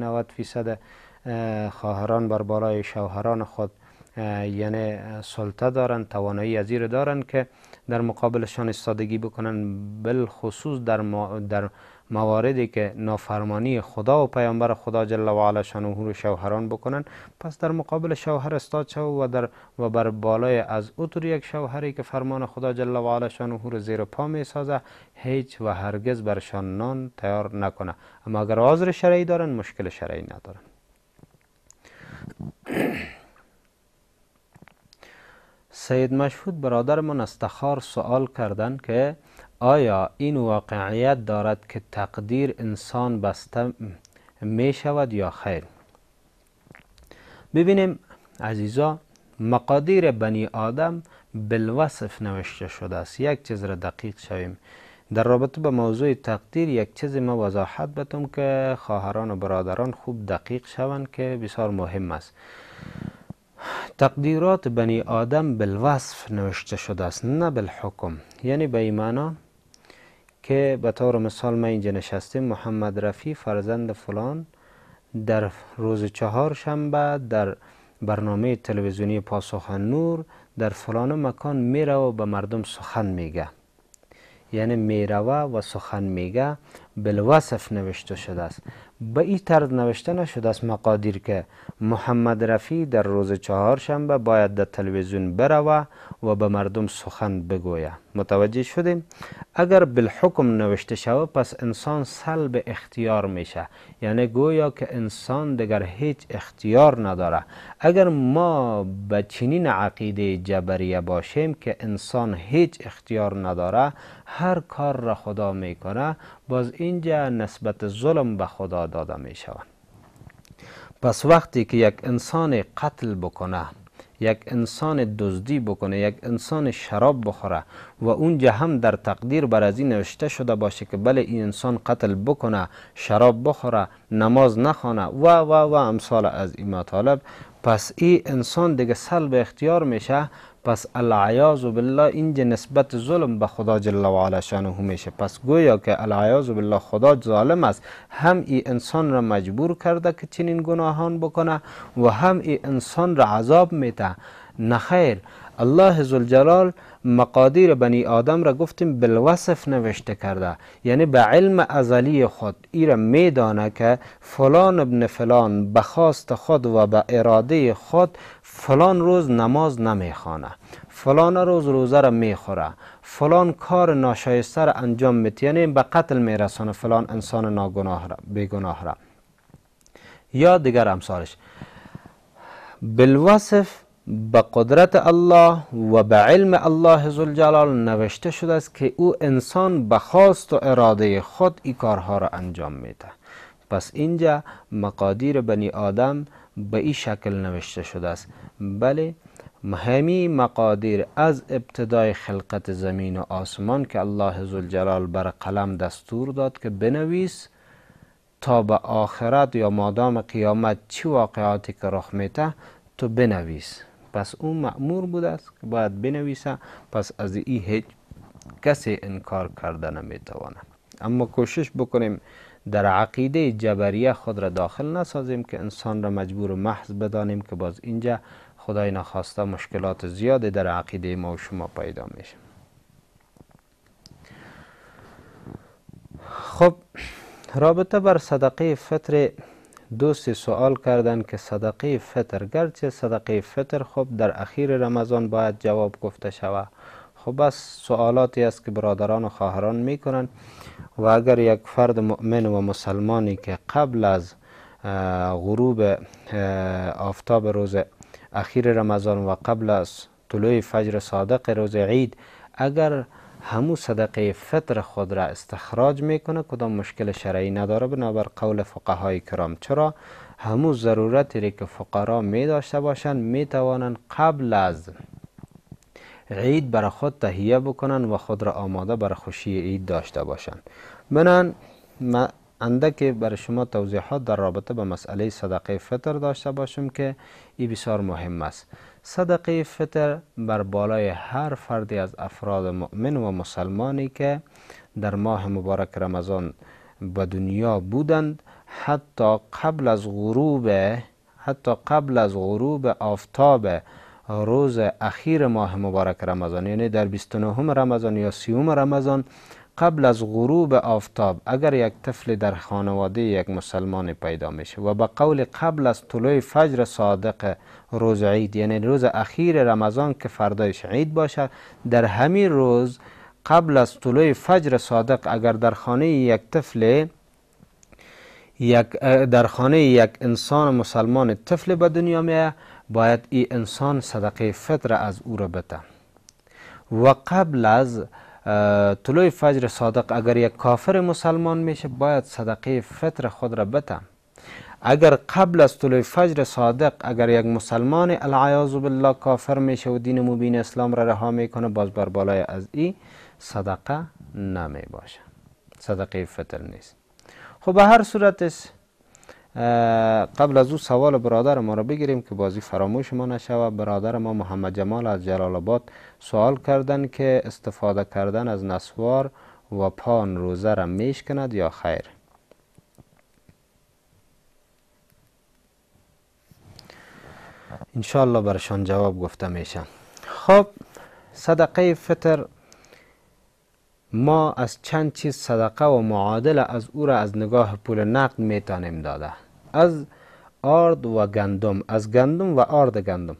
90% خواهران بر بالای شوهران خود یعنی سلطه دارن، توانایی از این دارن که در مقابلشان ایستادگی بکنن، بالخصوص در مواردی که نافرمانی خدا و پیامبر خدا جل و علا شانه رو شوهران بکنن، پس در مقابل شوهر استاد شو و بر بالای از اوتر یک شوهری که فرمان خدا جل و علا شانه رو زیر پا می سازه، هیچ و هرگز برشان نان تیار نکنه. اما اگر عذر شرعی دارن مشکل شرعی ندارن. سید مشهود برادرمان از تخار سوال کردند که آیا این واقعیت دارد که تقدیر انسان بسته می شود یا خیر؟ ببینیم عزیزا، مقادیر بنی آدم بالوصف نوشته شده است. یک چیز را دقیق شویم در رابطه به موضوع تقدیر. یک چیز ما وضاحت بدم که خواهران و برادران خوب دقیق شوند که بسیار مهم است. تقدیرات بنی آدم بالوصف نوشته شده است، نه بالحکم. یعنی به این معنا که به طور مثال ما اینجا نشستیم، محمد رفی فرزند فلان در روز چهارشنبه در برنامه تلویزیونی پاسخ نور در فلان مکان میره و به مردم سخن میگه. یعنی میروه و سخن میگه بالوصف نوشته شده است. به این طرز نوشته نشده است مقادیر که محمد رفیع در روز چهارشنبه باید در تلویزیون بروه و به مردم سخن بگوید. متوجه شدیم؟ اگر بالحکم نوشته شود پس انسان سلب اختیار میشه، یعنی گویا که انسان دیگر هیچ اختیار نداره. اگر ما به چنین عقیده جبریه باشیم که انسان هیچ اختیار نداره، هر کار را خدا میکنه، باز اینجا نسبت ظلم به خدا داده می شود. پس وقتی که یک انسان قتل بکنه، یک انسان دزدی بکنه، یک انسان شراب بخوره و اونجا هم در تقدیر بر از این نوشته شده باشه که بله این انسان قتل بکنه، شراب بخوره، نماز نخوانه و امثال از این مطالب، پس این انسان دیگه سلب اختیار میشه. پس العیاذ بالله اینجا نسبت ظلم به خدا جل و علا شانه میشه. پس گویا که العیاذ بالله خدا ظالم است، هم این انسان را مجبور کرده که چنین گناهان بکنه و هم این انسان را عذاب میده. نخیر، الله ذوالجلال مقادیر بنی آدم را گفتیم بالوصف نوشته کرده، یعنی به علم ازلی خود ای را میدانه که فلان ابن فلان به خواست خود و به اراده خود فلان روز نماز نمیخوانه، فلان روز روزه را میخوره، فلان کار ناشایسته را انجام میده، یعنی به قتل میرسانه فلان انسان ناگناه را، بیگناه را، یا دیگر امثالش. بالوصف به قدرت الله و به علم الله ذوالجلال نوشته شده است که او انسان به خواست و اراده خود این کارها را انجام میده. پس اینجا مقادیر بنی آدم به این شکل نوشته شده است. بله، همه مقادیر از ابتدای خلقت زمین و آسمان که الله ذوالجلال بر قلم دستور داد که بنویس تا به آخرت یا مادام قیامت چی واقعاتی که رخ میده تو بنویس. پس اون مأمور بوده است که باید بنویسه. پس از این هیچ کسی انکار کرده نمیتواند. اما کوشش بکنیم در عقیده جبریه خود را داخل نسازیم که انسان را مجبور محض بدانیم که باز اینجا خدای نخواسته مشکلات زیاده در عقیده ما و شما پیدا میشه. خب، رابطه بر صدقه فطر دوستی سوال کردن که صدقه فطر، گرچه صدقه فطر خب در اخیر رمضان باید جواب گفته شود، خب بس سوالاتی است که برادران و خواهران میکنن و اگر یک فرد مؤمن و مسلمانی که قبل از غروب آفتاب روز اخیر رمضان و قبل از طلوع فجر صادق روز عید اگر همو صدقه فطر خود را استخراج میکنه کدام مشکل شرعی نداره بنابر قول فقهای کرام. چرا؟ همو ضرورتی که فقرا می داشته باشند می توانند قبل از عید برای خود تهیه بکنن و خود را آماده برای خوشی عید داشته باشند. بنان اندکی برای شما توضیحات در رابطه با مسئله صدقه فطر داشته باشم که این بسیار مهم است. صدقه فطر بر بالای هر فردی از افراد مؤمن و مسلمانی که در ماه مبارک رمضان به دنیا بودند حتی قبل از غروب آفتاب روز اخیر ماه مبارک رمضان، یعنی در 29 رمضان یا 30 رمضان قبل از غروب آفتاب اگر یک طفل در خانواده یک مسلمان پیدا میشه و به قول قبل از طلوع فجر صادق روز عید، یعنی روز اخیر رمضان که فردایش عید باشه، در همین روز قبل از طلوع فجر صادق اگر در خانه یک طفل در خانه یک انسان مسلمان طفل به دنیا میاد، باید این انسان صدقه فطر از او را بده. و قبل از طلوع فجر صادق اگر یک کافر مسلمان میشه باید صدقه فطر خود را بده. اگر قبل از طلوع فجر صادق اگر یک مسلمان العیاذ بالله کافر میشه و دین مبین اسلام را رها میکنه، باز بر بالای از این صدقه نمی باشه، صدقه فطر نیست. خب به هر صورت قبل از او سوال برادر ما را بگیریم که بازی فراموش ما نشود. برادر ما محمد جمال از جلال آباد سوال کردن که استفاده کردن از نسوار و پان روزه را میشکند یا خیر؟ انشاءالله برشان جواب گفته میشه. خب صدقه فطر ما از چند چیز صدقه و معادل از او را از نگاه پول نقد میتانیم داده. از آرد و گندم، از گندم و آرد گندم،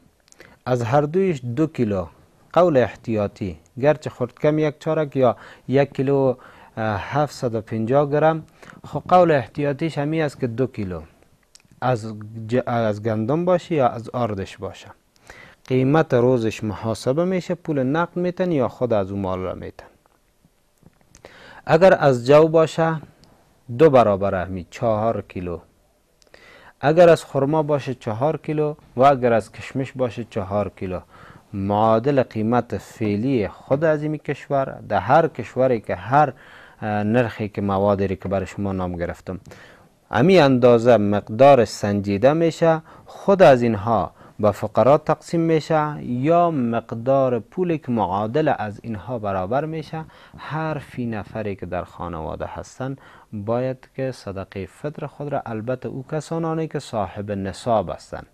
از هر دویش 2 کیلو قول احتیاطی، گرچه خورد کم 1 چارک یا 1 کیلو 750 گرم، خب قول احتیاطیش همی است که 2 کیلو از گندم باشه یا از آردش باشه. قیمت روزش محاسبه میشه، پول نقد میتن یا خود از اون مال را میتن. اگر از جو باشه 2 برابر همی 4 کیلو، اگر از خرما باشه 4 کیلو و اگر از کشمش باشه 4 کیلو. معادل قیمت فعلی خود از این کشور، در هر کشوری که هر نرخی که موادی که برای شما نام گرفتم امی اندازه مقدار سنجیده میشه، خود از اینها به فقرا تقسیم میشه یا مقدار پولی که معادل از اینها برابر میشه. هر فی نفری که در خانواده هستن باید که صدقه فطر خود را، البته او کسانی که صاحب نصاب هستند،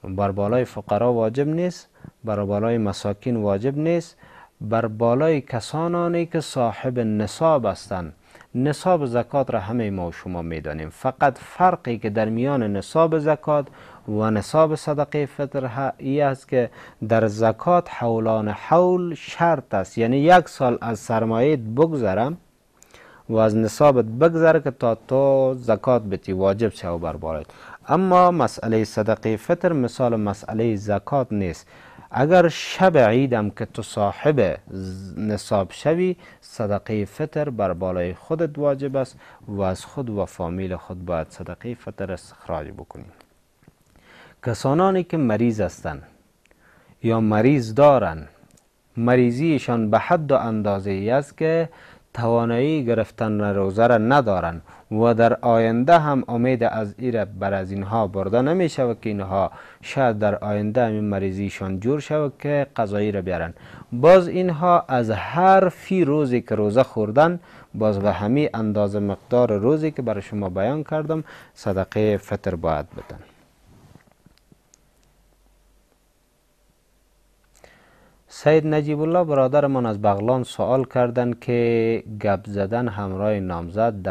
بر بالای فقرا واجب نیست، بر بالای مساکین واجب نیست، بر بالای کسانی که صاحب نصاب هستند. نصاب زکات را همه ما و شما میدانیم، فقط فرقی که در میان نصاب زکات و نصاب صدقه فطر ای است که در زکات حولان حول شرط است، یعنی 1 سال از سرمایه بگذرم و از نصابت بگذره که تا تو زکات بتی واجب شو بر بالایت. اما مسئله صدقه فطر مثال مسئله زکات نیست. اگر شب عیدم که تو صاحب نصاب شوی، صدقه فطر بر بالای خودت واجب است و از خود و فامیل خود باید صدقه فطر استخراج بکنیم. کسانی که مریض هستند یا مریض دارند، مریضیشان به حد و اندازه ای است که توانایی گرفتن روزه را ندارند و در آینده هم امید از ایره بر از اینها برده نمی شود که اینها شاید در آینده همین مریضیشان جور شود که قضایی را بیارن، باز اینها از هر فی روزی که روزه خوردن باز به همین اندازه مقدار روزی که برای شما بیان کردم صدقه فطر باید بدن. سید نجیب الله برادرمان از بغلان سوال کردند که گپ زدن همراه نامزد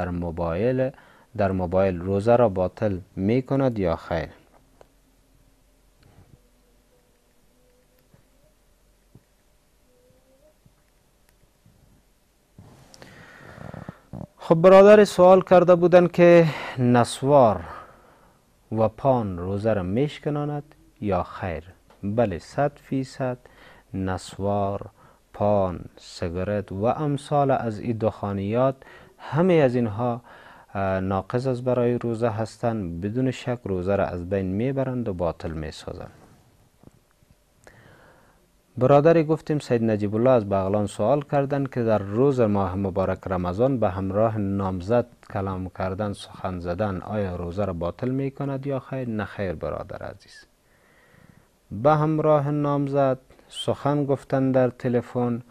در موبایل روزه را باطل می کند یا خیر؟ خب برادر سوال کرده بودند که نسوار و پان روزه را میشکناند یا خیر؟ بله، 100% نسوار، پان، سیگارت و امثال از این دخانیات همه از اینها ناقض از برای روزه هستند، بدون شک روزه را از بین میبرند و باطل میسازند. برادری گفتیم سید نجیب الله از بغلان سوال کردند که در روز ماه مبارک رمضان به همراه نامزد کلام کردن، سخن زدن آیا روزه را باطل می کند یا خیر؟ نه خیر برادر عزیز، به همراه نامزد سخن گفتن در تلفن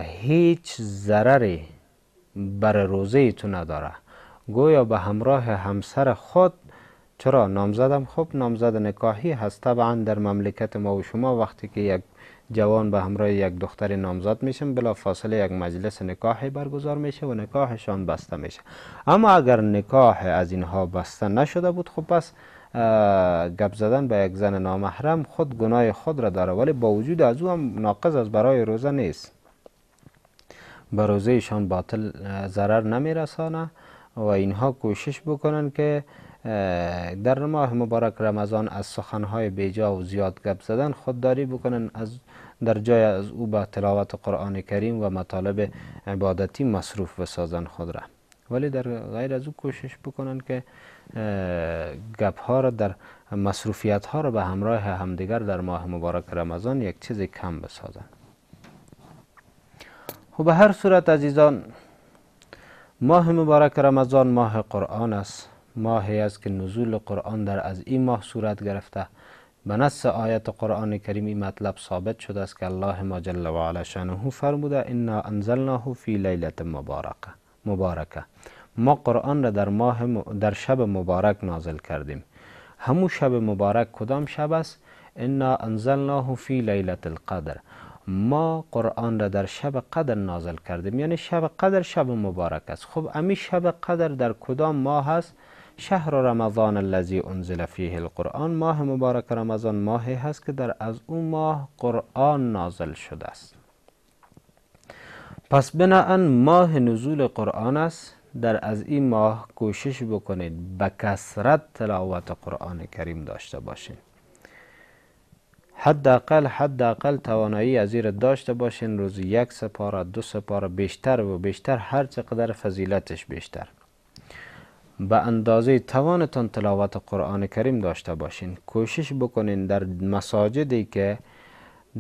هیچ ضرری بر روزه تو نداره. گویا به همراه همسر خود، چرا نامزدم خب نامزد نکاحی هست. طبعا در مملکت ما و شما وقتی که یک جوان به همراه یک دختر نامزد میشن بلا فاصله یک مجلس نکاحی برگزار میشه و نکاحشان بسته میشه. اما اگر نکاح از اینها بسته نشده بود خب پس گپ زدن به یک زن نامحرم خود گناه خود را داره، ولی با وجود از او هم ناقض از برای روزه نیست، به روزه ایشان باطل ضرر نمیرسانه و اینها کوشش بکنن که در ماه مبارک رمضان از سخنهای بیجا و زیاد گپ زدن خودداری بکنن، در جای از او به تلاوت قرآن کریم و مطالب عبادتی مصروف بسازن خود را، ولی در غیر از او کوشش بکنن که گپ ها را در مصروفیت ها را به همراه همدیگر در ماه مبارک رمضان یک چیز کم بسازن. و به هر صورت عزیزان، ماه مبارک رمضان ماه قرآن است، ماهی است که نزول قرآن در از این ماه صورت گرفته. به نص آیت قرآن کریم این مطلب ثابت شده است که الله ما جل و علا شانه فرموده انا انزلناه فی لیلة مبارکه. ما قرآن را در شب مبارک نازل کردیم. همون شب مبارک کدام شب است؟ انا انزلناه فی لیلة القدر. ما قرآن را در شب قدر نازل کردیم، یعنی شب قدر شب مبارک است. خب امی شب قدر در کدام ماه هست؟ شهر رمضان الذی انزل فیه القرآن، ماه مبارک رمضان ماهی هست که در از اون ماه قرآن نازل شده است. پس بناهن ماه نزول قرآن است. در از این ماه کوشش بکنید به کثرت تلاوت قرآن کریم داشته باشین. حداقل توانایی از این داشته باشین روزی 1 سپاره 2 سپاره، بیشتر و بیشتر، هر چقدر فضیلتش بیشتر، به اندازه توانتان تلاوت قرآن کریم داشته باشین. کوشش بکنین در مساجدی که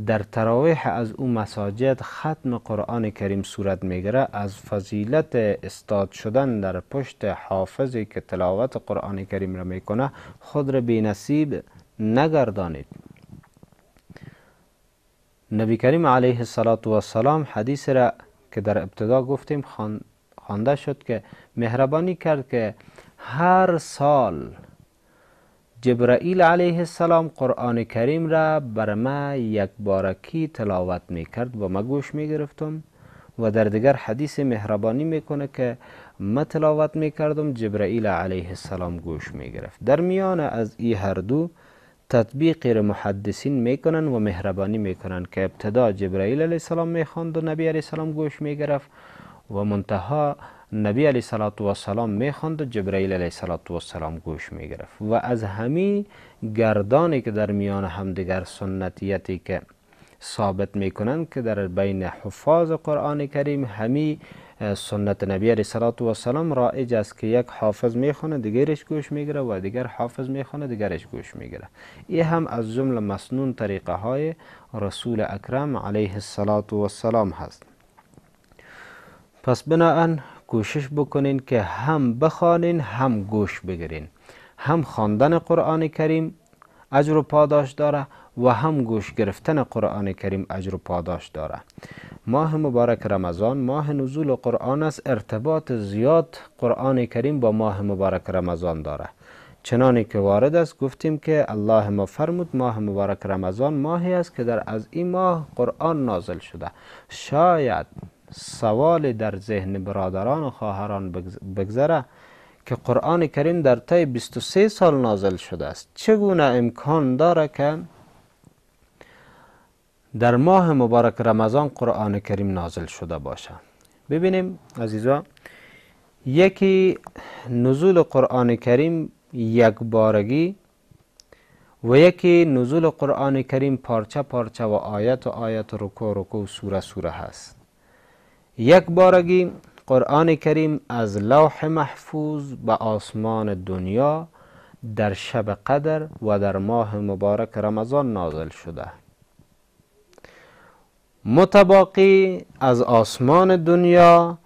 در تراویح از اون مساجد ختم قرآن کریم صورت میگیره، از فضیلت استاد شدن در پشت حافظی که تلاوت قرآن کریم را میکنه خود را بی نصیب نگردانید. نبی کریم علیه السلام حدیث را که در ابتدا گفتیم خوانده شد که مهربانی کرد که هر سال جبرائیل علیه السلام قرآن کریم را بر ما یک بارکی تلاوت میکرد و ما گوش میگرفتم، و در دیگر حدیث مهربانی میکنه که ما تلاوت میکردم جبرائیل علیه السلام گوش میگرفت. در میان از این هر دو تطبیقی را محدثین میکنن و مهربانی میکنن که ابتدا جبرائیل علیه السلام میخواند و نبی علیه السلام گوش میگرفت، و منتها نبی علیه السلام میخواند و جبرائیل علیه السلام گوش میگرفت. و از همین گردانی که در میان همدیگر سنتیتی که ثابت میکنن که در بین حفاظ قرآن کریم همین سنت نبی علیه السلام رایج است که یک حافظ میخونه دیگرش گوش میگیره و دیگر حافظ میخونه دیگرش گوش میگیره. این هم از جمله مسنون طریقه های رسول اکرم علیه السلام هست. پس بناهن کوشش بکنین که هم بخوانین هم گوش بگیرین. هم خواندن قرآن کریم اجر و پاداش داره و هم گوش گرفتن قرآن کریم اجر و پاداش داره. ماه مبارک رمضان ماه نزول قرآن است. ارتباط زیاد قرآن کریم با ماه مبارک رمضان داره، چنانی که وارد است. گفتیم که الله ما فرمود ماه مبارک رمضان ماهی است که در از این ماه قرآن نازل شده. شاید سوال در ذهن برادران و خواهران بگذره که قرآن کریم در طی 23 سال نازل شده است، چگونه امکان داره که در ماه مبارک رمضان قرآن کریم نازل شده باشه؟ ببینیم عزیزان، یکی نزول قرآن کریم یک بارگی و یکی نزول قرآن کریم پارچه پارچه و آیت رکوع سوره هست. یک بارگی قرآن کریم از لوح محفوظ به آسمان دنیا در شب قدر و در ماه مبارک رمضان نازل شده. متباقی از آسمان دنیا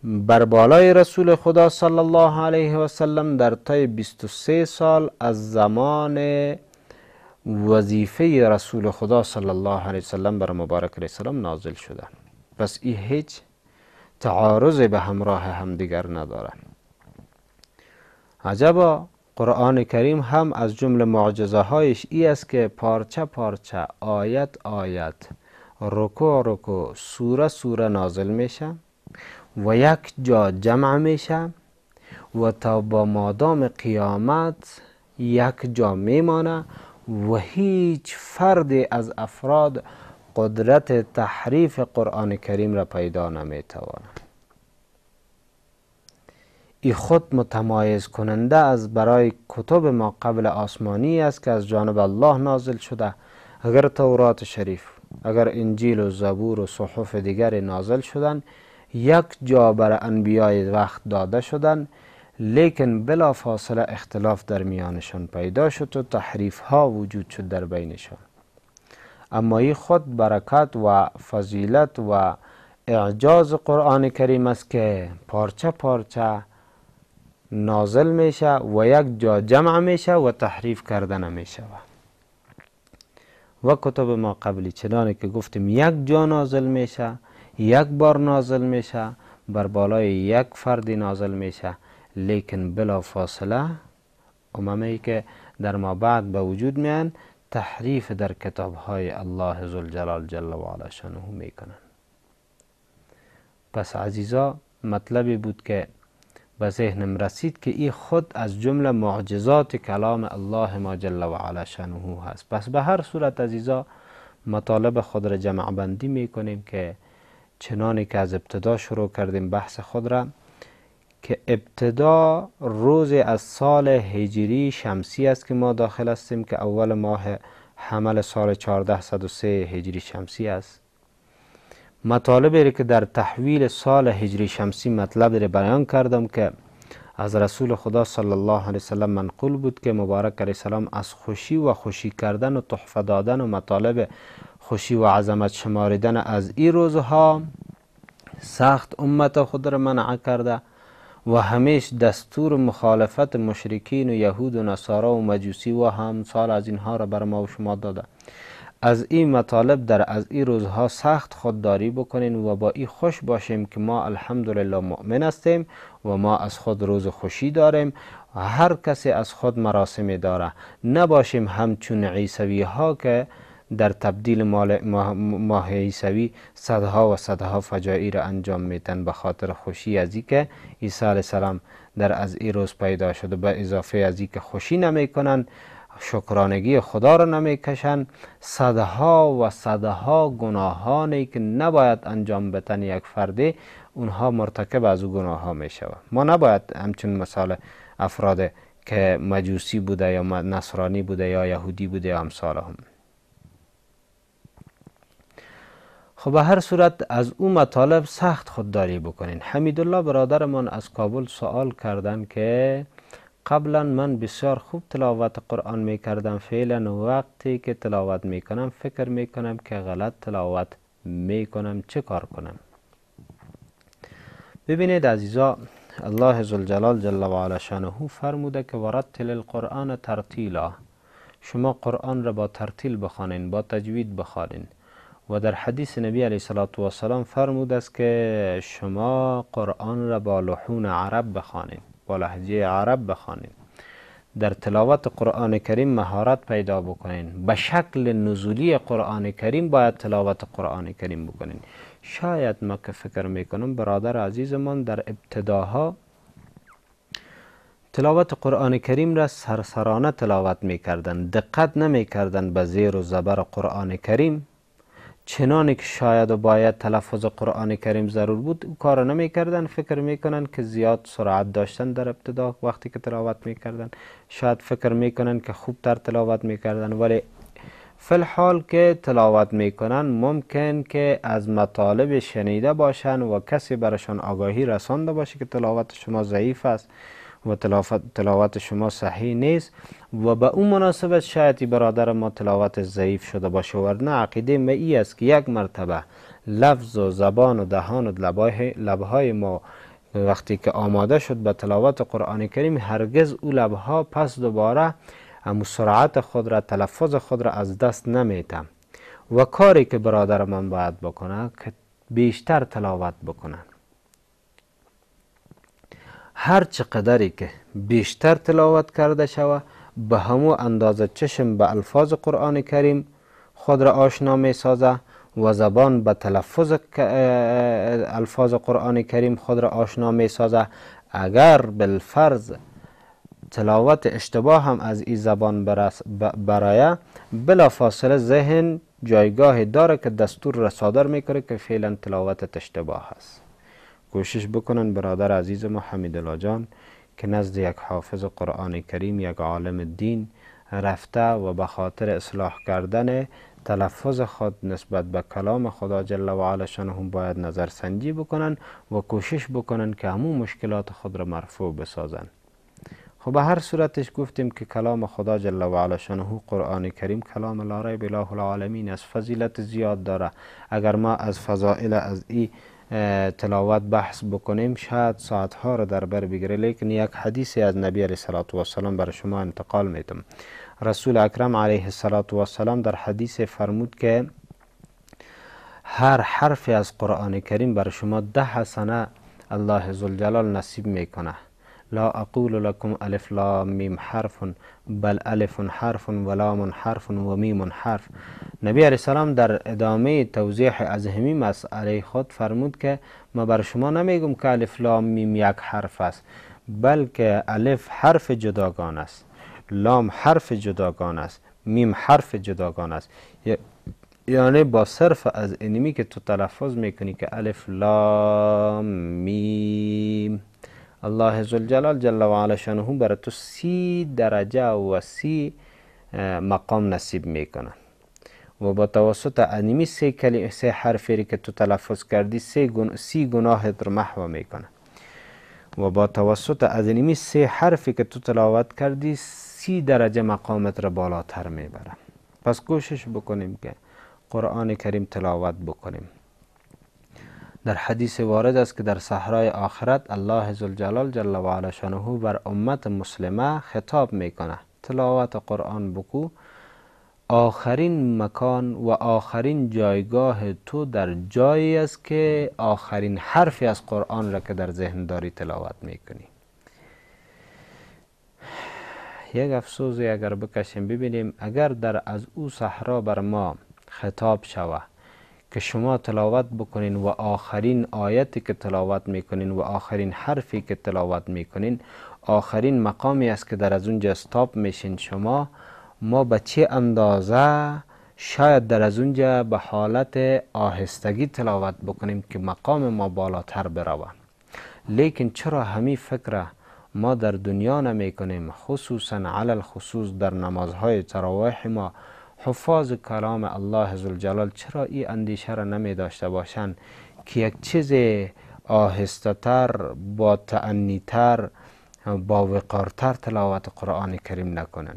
بر بالای رسول خدا صلی الله علیه و سلم در طی 23 سال از زمان وظیفه رسول خدا صلی الله علیه و سلم بر مبارک علیه السلام نازل شده. پس این هیچ تعارض به همراه همدیگر نداره. عجبا، قرآن کریم هم از جمله معجزه هایش ای است که پارچه پارچه، آیت رکوع سوره نازل میشه و یک جا جمع میشه و تا با مادام قیامت یک جا میمانه و هیچ فردی از افراد قدرت تحریف قرآن کریم را پیدا نمیتوانه. این خود متمایز کننده از برای کتب ما قبل آسمانی است که از جانب الله نازل شده. اگر تورات شریف، اگر انجیل و زبور و صحف دیگر نازل شدن، یک جا بر انبیای وقت داده شدن، لیکن بلا فاصله اختلاف در میانشان پیدا شد و تحریف ها وجود شد در بینشان. اما این خود برکت و فضیلت و اعجاز قرآن کریم است که پارچه پارچه نازل میشه و یک جا جمع میشه و تحریف کرده نمیشه. و کتب ما قبلی چنانه که گفتیم یک جا نازل میشه، یک بار نازل میشه، بر بالای یک فردی نازل میشه، لیکن بلا فاصله اممی که در ما بعد به وجود میان تحریف در کتاب های الله ذوالجلال جل و علا شانه می کنند. پس عزیزا مطلبی بود که به ذهنم رسید که این خود از جمله معجزات کلام الله ما جل و علا شانه هست. پس به هر صورت عزیزا مطالب خود را جمع بندی می کنیم که چنانی که از ابتدا شروع کردیم بحث خود را، که ابتدا روز از سال هجری شمسی است که ما داخل هستیم که اول ماه حمل سال 1403 هجری شمسی است. مطالبی که در تحویل سال هجری شمسی مطلب را بیان کردم که از رسول خدا صلی الله علیه وسلم منقول بود که مبارک علیه السلام از خوشی و خوشی کردن و تحفه دادن و مطالب خوشی و عظمت شماریدن از این روزها سخت امت خود را منع کرده و همیش دستور مخالفت مشرکین و یهود و نصارا و مجوسی و همسال از اینها را بر ما و شما داده. از این مطالب در از این روزها سخت خودداری بکنین و با این خوش باشیم که ما الحمدلله مؤمن هستیم و ما از خود روز خوشی داریم و هر کسی از خود مراسمی داره. نباشیم همچون عیسوی ها که در تبدیل ماه عیسوی صدها و صدها فجایع را انجام میتن به خاطر خوشی از این که عیسی علیه السلام در از این روز پیدا شده. به اضافه از این که خوشی نمیکنن، شکرانگی خدا را نمیکشن، صدها و صدها گناهانی که نباید انجام بتن یک فرده اونها مرتکب از او گناه ها می شود. ما نباید همچون مثال افراد که مجوسی بوده یا نصرانی بوده یا یهودی بوده یا امثال هم. خب به هر صورت از اون مطالب سخت خودداری بکنین. حمیدالله برادرمان از کابل سوال کردن که قبلا من بسیار خوب تلاوت قرآن می کردم، فعلا وقتی که تلاوت می کنم فکر می کنم که غلط تلاوت می کنم، چه کار کنم؟ ببینید عزیزا، الله ذوالجلال جل و علا شانه فرموده که ورتل القرآن ترتیلا، شما قرآن را با ترتیل بخوانین، با تجوید بخوانین. و در حدیث نبی علیه السلام فرموده است که شما قرآن را با لحون عرب بخوانین، با لهجه عرب بخوانین. در تلاوت قرآن کریم مهارت پیدا بکنین. به شکل نزولی قرآن کریم باید تلاوت قرآن کریم بکنین. شاید ما که فکر میکنم برادر عزیزمان در ابتداها تلاوت قرآن کریم را سرسرانه تلاوت میکردن، دقت نمیکردن به زیر و زبر قرآن کریم، چنانی که شاید و باید تلفظ قرآن کریم ضرور بود او کار نمی کردن. فکر میکنن که زیاد سرعت داشتن در ابتدا وقتی که تلاوت میکردن، شاید فکر میکنن که خوبتر تلاوت میکردن، ولی فی الحال که تلاوت میکنن ممکن که از مطالب شنیده باشن و کسی برشان آگاهی رسانده باشه که تلاوت شما ضعیف است و تلاوت شما صحیح نیست و به اون مناسبت شاید برادر ما تلاوت ضعیف شده باشه. ورنه عقیده ما ای است که یک مرتبه لفظ و زبان و دهان و لبهای ما وقتی که آماده شد به تلاوت قرآن کریم، هرگز او لبها پس دوباره همون سرعت خود را، تلفظ خود را از دست نمیده. و کاری که برادر من باید بکنه که بیشتر تلاوت بکنه. هر چقدری که بیشتر تلاوت کرده شود به همون اندازه چشم به الفاظ قرآن کریم خود را آشنا می سازه و زبان به تلفظ الفاظ قرآن کریم خود را آشنا می سازه. اگر بالفرض تلاوت اشتباه هم از این زبان برای بلا فاصله ذهن جایگاه داره که دستور را صادر میکنه که فعلا تلاوت اشتباه است. کوشش بکنن برادر عزیز ما حمیدالله جان که نزد یک حافظ قرآن کریم، یک عالم دین رفته و به خاطر اصلاح کردن تلفظ خود نسبت به کلام خدا جل و علا شانه هم باید نظرسنجی بکنن و کوشش بکنن که همون مشکلات خود را مرفوع بسازن. خب به هر صورتش گفتیم که کلام خدا جل و علا شانه قرآن کریم کلام لا ریب اله العالمین است، فضیلت زیاد داره. اگر ما از فضائل از این تلاوت بحث بکنیم شاید ساعتها را در بر بگیره، لیکن یک حدیثی از نبی علیه السلام برای شما انتقال میتم. رسول اکرم علیه السلام در حدیث فرمود که هر حرفی از قرآن کریم برای شما 10 حسنه الله ذوالجلال نصیب میکنه. لا اقول لكم الف لام میم حرف بل الف حرف و لام حرف و میم حرف. نبی علیه السلام در ادامه توضیح از همین مسئله خود فرمود که ما بر شما نمیگم که الف لام میم یک حرف است، بلکه الف حرف جداگانه است، لام حرف جداگانه است، میم حرف جداگانه است. یعنی با صرف از اینمی که تو تلفظ میکنی که الف لام میم، الله ذوالجلال جل و علا شانه برای تو 30 درجه و 30 مقام نصیب میکنه و با توسط انیمی سه حرفی که تو تلفظ کردی 30 گناهت رو محو میکنه و با توسط از انیمی 3 حرفی که تو تلاوت کردی 30 درجه مقامت رو بالاتر میبره. پس کوشش بکنیم که قرآن کریم تلاوت بکنیم. در حدیث وارد است که در صحرای آخرت الله ذوالجلال جل و علا شانه بر امت مسلمه خطاب میکنه تلاوت قرآن بکو، آخرین مکان و آخرین جایگاه تو در جایی است که آخرین حرفی از قرآن را که در ذهن داری تلاوت میکنی. یک افسوسی اگر بکشیم ببینیم اگر در از او صحرا بر ما خطاب شود که شما تلاوت بکنین و آخرین آیتی که تلاوت میکنین و آخرین حرفی که تلاوت میکنین آخرین مقامی است که در از اونجا استاپ میشین شما، ما به چه اندازه شاید در از اونجا به حالت آهستگی تلاوت بکنیم که مقام ما بالاتر بروه. لیکن چرا همین فکر ما در دنیا نمی کنیم؟ خصوصا علی الخصوص در نمازهای تراویح ما حفاظ کلام الله ذوالجلال چرا این اندیشه را نمی داشته باشند که یک چیز آهسته تر، با تأنی تر، با وقارتر تلاوت قرآن کریم نکنن؟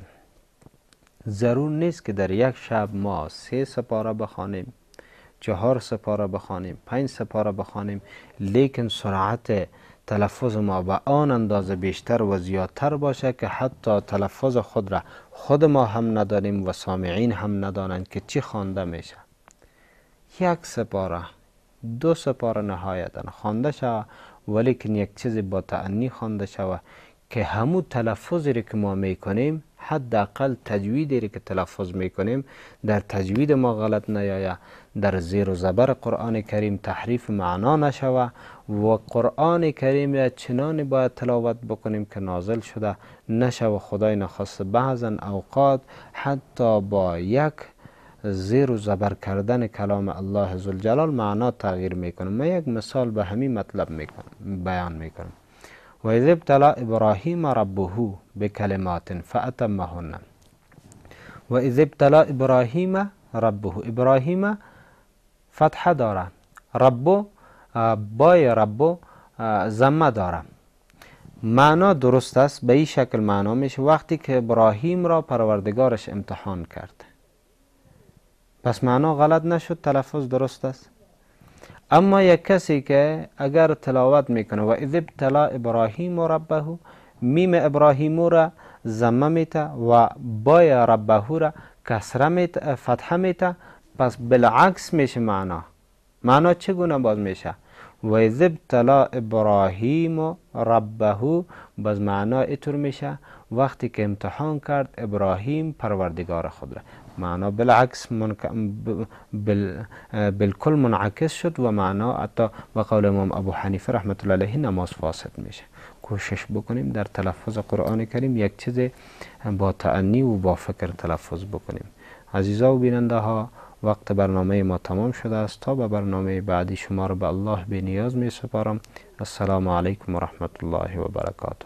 ضرور نیست که در یک شب ما 3 سپاره بخوانیم، 4 سپاره بخوانیم، 5 سپاره بخوانیم، لیکن سرعت تلفظ ما به آن اندازه بیشتر و زیادتر باشه که حتی تلفظ خود را خود ما هم ندانیم و سامعین هم ندانند که چی خوانده میشه. 1 سپاره 2 سپاره نهایتا خوانده شود، ولیکن یک چیزی با تأنی خوانده شود که همون تلفظی را که ما میکنیم، حداقل تجویدی را که تلفظ میکنیم در تجوید ما غلط نیاید، در زیر و زبر قرآن کریم تحریف معنا نشود و قرآن کریم را چنانی باید تلاوت بکنیم که نازل شده نشود خدای نخواست بعضا اوقات حتی با یک زیر و زبر کردن کلام الله ذوالجلال معنا تغییر میکنه. من یک مثال به همین مطلب بیان میکنم. و اذ ابتلی ابراهیم ربه بکلمات فاتمهن. و اذ ابتلی ابراهیم ربه، ابراهیم فتحه داره، ربو بای ربو زمه داره. معنا درست است، به این شکل معنا میشه وقتی که ابراهیم را پروردگارش امتحان کرد. پس معنا غلط نشد، تلفظ درست است. اما یک کسی که اگر تلاوت میکنه و اذ ابتلا ابراهیم ربه، میم ابراهیم را زمه میته و بای ربه را کسره میته، فتحه میته، پس بالعکس میشه معنا چگونه باز میشه؟ و اذ ابتلا ابراهیم ربه، باز معنا اینطور میشه وقتی که امتحان کرد ابراهیم پروردگار خود را. معنا بالعکس بالکل منعکس شد و معنا حتی و قول امام ابو حنیفه رحمت الله علیه نماز فاسد میشه. کوشش بکنیم در تلفظ قرآن کریم یک چیز با تأنی و با فکر تلفظ بکنیم. عزیزا و بیننده ها، وقت برنامه ما تمام شده است. تا به برنامه بعدی شما را به الله بی نیاز می سپارم. السلام علیکم و رحمت الله و برکاته.